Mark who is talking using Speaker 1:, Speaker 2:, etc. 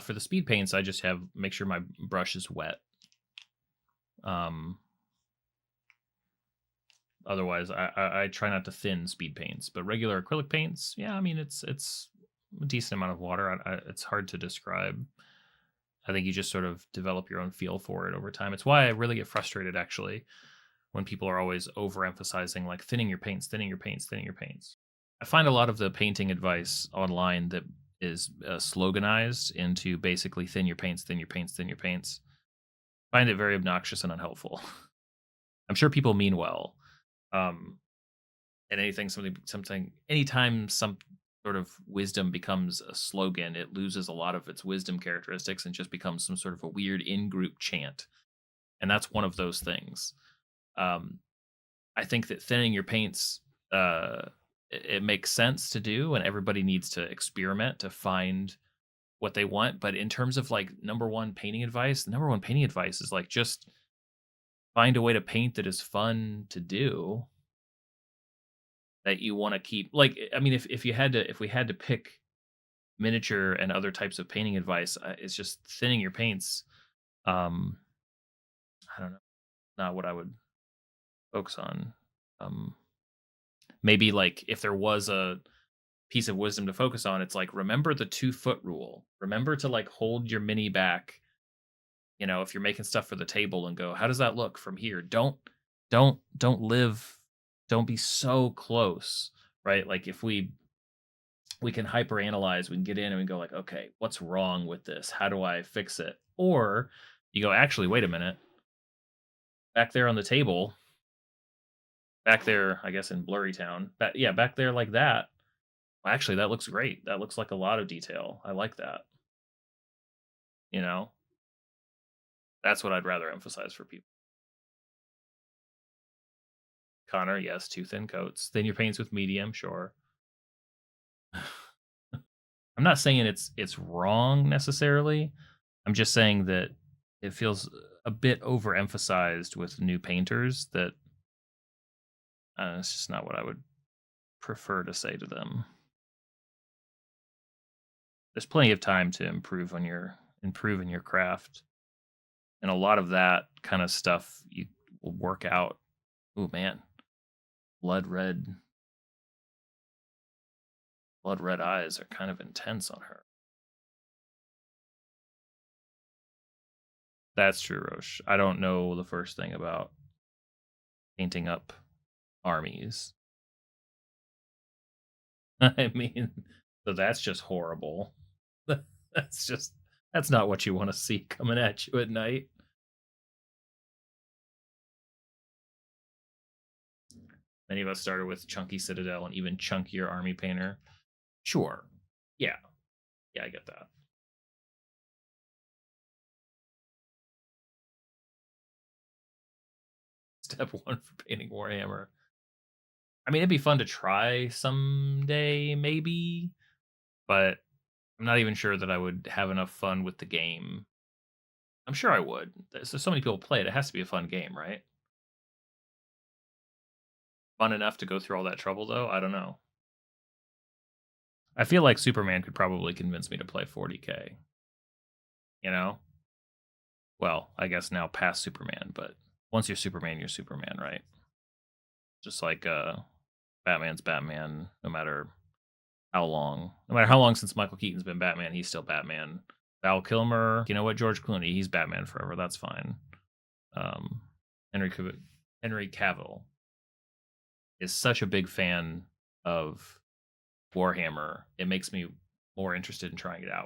Speaker 1: For the speed paints, I just have make sure my brush is wet. Um, Otherwise, I try not to thin speed paints, but regular acrylic paints, yeah, I mean it's a decent amount of water. It's hard to describe. I think you just sort of develop your own feel for it over time. It's why I really get frustrated actually when people are always overemphasizing like thinning your paints, thinning your paints, thinning your paints. I find a lot of the painting advice online that is sloganized into basically thin your paints, thin your paints, thin your paints. Find it very obnoxious and unhelpful. I'm sure people mean well. Um, and anytime some sort of wisdom becomes a slogan, it loses a lot of its wisdom characteristics and just becomes some sort of a weird in-group chant. And that's one of those things. Um, I think that thinning your paints, it makes sense to do, and everybody needs to experiment to find what they want. But in terms of like number one painting advice, the number one painting advice is like just find a way to paint that is fun to do, that you want to keep. Like, I mean, if we had to pick miniature and other types of painting advice, it's just thinning your paints. Um, I don't know, not what I would focus on. Um, Maybe like if there was a piece of wisdom to focus on, it's like remember the 2 foot rule. Remember to like hold your mini back. You know, if you're making stuff for the table and go, how does that look from here? Don't live. Don't be so close, right? Like if we can hyper analyze, we can get in and we go like, okay, what's wrong with this? How do I fix it? Or you go, actually, wait a minute, back there on the table, back there, I guess in Blurry Town, yeah, back there like that. Well, actually, that looks great. That looks like a lot of detail. I like that. You know, that's what I'd rather emphasize for people. Connor, yes, 2 thin coats. Then your paints with medium, sure. I'm not saying it's wrong necessarily. I'm just saying that it feels a bit overemphasized with new painters that it's just not what I would prefer to say to them. There's plenty of time to improve in your craft, and a lot of that kind of stuff you will work out. Oh man, blood red, blood red eyes are kind of intense on her. That's true, Roche. I don't know the first thing about painting up armies. I mean, so that's just horrible. That's just that's not what you want to see coming at you at night. Many of us started with Chunky Citadel and even chunkier army painter. Sure. Yeah. Yeah, I get that. Step one for painting Warhammer. I mean, it'd be fun to try someday, maybe, but I'm not even sure that I would have enough fun with the game. I'm sure I would. So many people play it. It has to be a fun game, right? Fun enough to go through all that trouble, though? I don't know. I feel like Superman could probably convince me to play 40K. You know? Well, I guess now past Superman, but once you're Superman, right? Just like Batman's Batman, no matter how long. No matter how long since Michael Keaton's been Batman, he's still Batman. Val Kilmer, you know what, George Clooney, he's Batman forever. That's fine. Um, Henry Henry Cavill is such a big fan of Warhammer. It makes me more interested in trying it out.